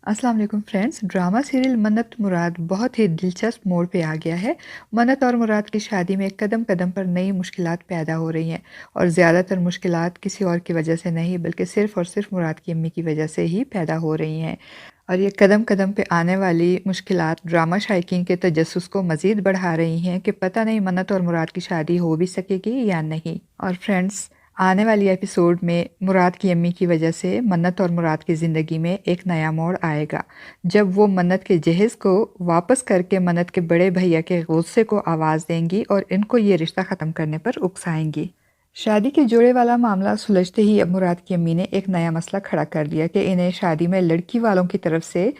अस्सलाम वालेकुम friends. Drama serial मन्नत मुराद बहुत ही दिलचस्प मोड़ पे आ गया है। मन्नत और मुराद की शादी में कदम कदम पर नई मुश्किलात पैदा हो रही हैं और ज़्यादातर मुश्किलात किसी और की वजह से नहीं बल्कि सिर्फ़ और सिर्फ मुराद की अम्मी की वजह से ही पैदा हो रही हैं। और ये कदम कदम पे आने वाली मुश्किलात ड्रामा शायकीन के तजस्सुस को मज़ीद बढ़ा रही हैं कि पता नहीं मन्नत और मुराद की शादी हो भी सकेगी या नहीं। और फ्रेंड्स, आने वाली एपिसोड में मुराद की अम्मी की वजह से मन्नत और मुराद की ज़िंदगी में एक नया मोड़ आएगा, जब वो मन्नत के जहेज़ को वापस करके मन्नत के बड़े भैया के गुस्से को आवाज़ देंगी और इनको ये रिश्ता ख़त्म करने पर उकसाएंगी। शादी के जोड़े वाला मामला सुलझते ही अब मुराद की अम्मी ने एक नया मसला खड़ा कर दिया कि इन्हें शादी में लड़की वालों की तरफ से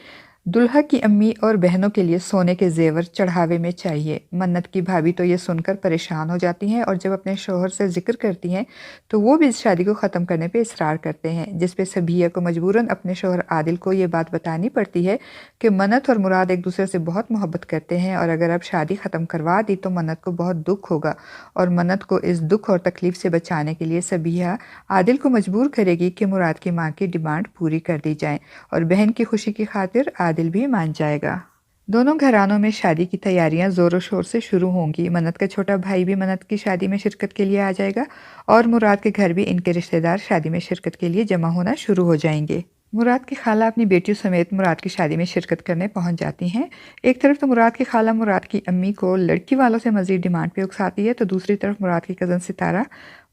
दुल्हा की अम्मी और बहनों के लिए सोने के जेवर चढ़ावे में चाहिए। मन्नत की भाभी तो ये सुनकर परेशान हो जाती हैं और जब अपने शोहर से जिक्र करती हैं तो वो भी इस शादी को ख़त्म करने पे इसरार करते हैं, जिस पे सबिया को मजबूरन अपने शोहर आदिल को ये बात बतानी पड़ती है कि मन्नत और मुराद एक दूसरे से बहुत मोहब्बत करते हैं और अगर अब शादी ख़त्म करवा दी तो मन्नत को बहुत दुख होगा और मन्नत को इस दुख और तकलीफ़ से बचाने के लिए सबिया आदिल को मजबूर करेगी कि मुराद की माँ की डिमांड पूरी कर दी जाए और बहन की खुशी की खातिर आदिल भी मान जाएगा। दोनों घरानों में शादी की तैयारियां ज़ोरों शोर से शुरू होंगी। मन्नत का छोटा भाई भी मन्नत की शादी में शिरकत के लिए आ जाएगा और मुराद के घर भी इनके रिश्तेदार शादी में शिरकत के लिए जमा होना शुरू हो जाएंगे। मुराद की खाला अपनी बेटियों समेत मुराद की शादी में शिरकत करने पहुंच जाती हैं। एक तरफ तो मुराद की खाला मुराद की अम्मी को लड़की वालों से मज़ीद डिमांड पे उकसाती है, तो दूसरी तरफ मुराद की कज़न सितारा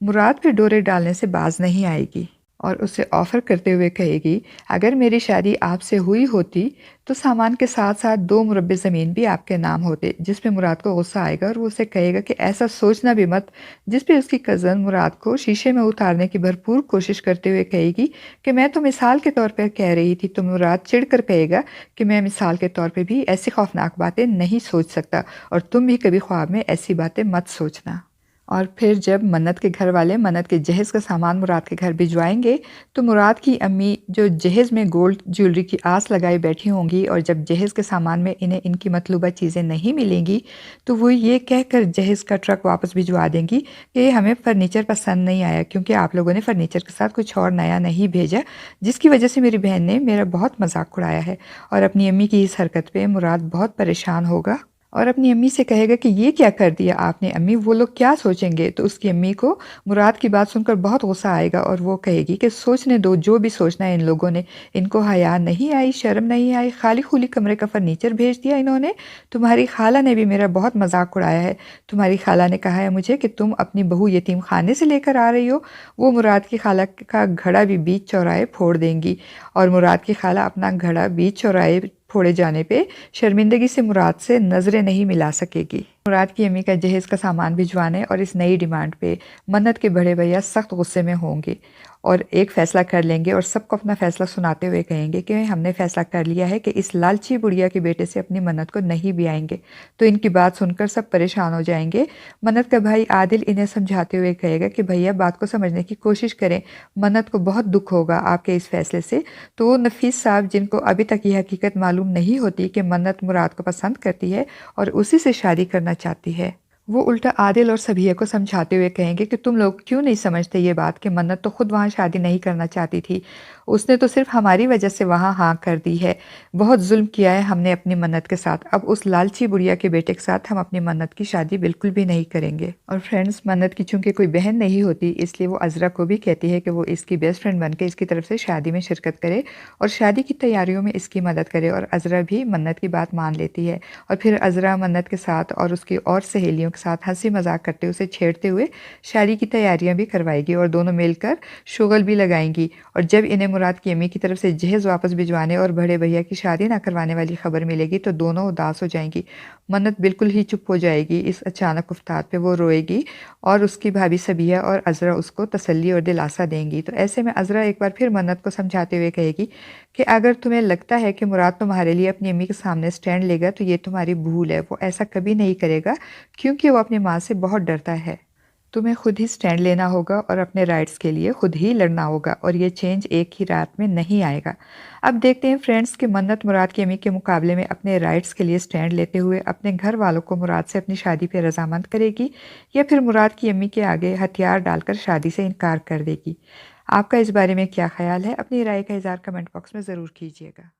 मुराद पे डोरे डालने से बाज नहीं आएगी और उसे ऑफ़र करते हुए कहेगी, अगर मेरी शादी आपसे हुई होती तो सामान के साथ साथ 2 मुरब्बे ज़मीन भी आपके नाम होते। जिस पे मुराद को गुस्सा आएगा और वो उसे कहेगा कि ऐसा सोचना भी मत। जिस पे उसकी कज़न मुराद को शीशे में उतारने की भरपूर कोशिश करते हुए कहेगी कि मैं तो मिसाल के तौर पर कह रही थी। तो मुराद चिढ़कर कहेगा कि मैं मिसाल के तौर पे भी ऐसी खौफनाक बातें नहीं सोच सकता और तुम भी कभी ख्वाब में ऐसी बातें मत सोचना। और फिर जब मन्नत के घर वाले मन्नत के जहेज़ का सामान मुराद के घर भिजवाएंगे तो मुराद की अम्मी जो जहेज़ में गोल्ड ज्वेलरी की आस लगाई बैठी होंगी और जब जहेज़ के सामान में इन्हें इनकी मतलूबा चीज़ें नहीं मिलेंगी तो वो ये कहकर जहेज़ का ट्रक वापस भिजवा देंगी कि हमें फ़र्नीचर पसंद नहीं आया क्योंकि आप लोगों ने फ़र्नीचर के साथ कुछ और नया नहीं भेजा, जिसकी वजह से मेरी बहन ने मेरा बहुत मजाक उड़ाया है। और अपनी अम्मी की इस हरकत पे मुराद बहुत परेशान होगा और अपनी अम्मी से कहेगा कि ये क्या कर दिया आपने अम्मी, वो लोग क्या सोचेंगे। तो उसकी अम्मी को मुराद की बात सुनकर बहुत गुस्सा आएगा और वो कहेगी कि सोचने दो, जो भी सोचना है इन लोगों ने, इनको हया नहीं आई, शर्म नहीं आई, खाली खुली कमरे का फर्नीचर भेज दिया इन्होंने। तुम्हारी खाला ने भी मेरा बहुत मजाक उड़ाया है। तुम्हारी खाला ने कहा है मुझे कि तुम अपनी बहू यतीम खाने से लेकर आ रही हो। वो मुराद की खाला का घड़ा भी बीच चौराहे फोड़ देंगी और मुराद की खाला अपना घड़ा बीच चौराहे फोड़े जाने पे शर्मिंदगी से मुराद से नजरें नहीं मिला सकेगी। मुराद की अम्मी का जहेज का सामान भिजवाने और इस नई डिमांड पे मन्नत के बड़े भैया सख्त गुस्से में होंगे और एक फ़ैसला कर लेंगे और सबको अपना फ़ैसला सुनाते हुए कहेंगे कि हमने फ़ैसला कर लिया है कि इस लालची बुढ़िया के बेटे से अपनी मन्नत को नहीं भी आएंगे। तो इनकी बात सुनकर सब परेशान हो जाएंगे। मन्नत का भाई आदिल इन्हें समझाते हुए कहेगा कि भैया बात को समझने की कोशिश करें, मन्नत को बहुत दुख होगा आपके इस फैसले से। तो वो नफीस साहब, जिनको अभी तक ये हकीकत मालूम नहीं होती कि मन्नत मुराद को पसंद करती है और उसी से शादी करना चाहती है, वो उल्टा आदिल और सबिया को समझाते हुए कहेंगे कि तुम लोग क्यों नहीं समझते ये बात कि मन्नत तो खुद वहाँ शादी नहीं करना चाहती थी, उसने तो सिर्फ हमारी वजह से वहाँ हाँ कर दी है। बहुत जुल्म किया है हमने अपनी मन्नत के साथ, अब उस लालची बुढ़िया के बेटे के साथ हम अपनी मन्नत की शादी बिल्कुल भी नहीं करेंगे। और फ्रेंड्स, मन्नत की चूंकि कोई बहन नहीं होती इसलिए वो अज़रा को भी कहती है कि वो इसकी बेस्ट फ्रेंड बन के इसकी तरफ से शादी में शिरकत करे और शादी की तैयारियों में इसकी मदद करे। और अज़रा भी मन्नत की बात मान लेती है और फिर अज़रा मन्नत के साथ और उसकी और सहेलियों के साथ हंसी मजाक करते उसे छेड़ते हुए शादी की तैयारियां भी करवाएगी और दोनों मिलकर शुगल भी लगाएंगी। और जब इन्हें मुराद की अम्मी की तरफ से जहेज वापस भिजवाने और बड़े भैया की शादी ना करवाने वाली खबर मिलेगी तो दोनों उदास हो जाएंगी। मन्नत बिल्कुल ही चुप हो जाएगी। इस अचानक उफ्ताद पे वो रोएगी और उसकी भाभी सबिया और अज़रा उसको तसल्ली और दिलासा देंगी। तो ऐसे में अज़रा एक बार फिर मन्नत को समझाते हुए कहेगी कि अगर तुम्हें लगता है कि मुराद तुम्हारे लिए अपनी अम्मी के सामने स्टैंड लेगा तो ये तुम्हारी भूल है। वो ऐसा कभी नहीं करेगा क्योंकि वो अपनी माँ से बहुत डरता है। तुम्हें खुद ही स्टैंड लेना होगा और अपने राइट्स के लिए खुद ही लड़ना होगा और ये चेंज एक ही रात में नहीं आएगा। अब देखते हैं फ्रेंड्स कि मन्नत मुराद की अम्मी के मुकाबले में अपने राइट्स के लिए स्टैंड लेते हुए अपने घर वालों को मुराद से अपनी शादी पर रजामंद करेगी या फिर मुराद की अम्मी के आगे हथियार डालकर शादी से इनकार कर देगी। आपका इस बारे में क्या ख्याल है? अपनी राय का इज़हार कमेंट बॉक्स में ज़रूर कीजिएगा।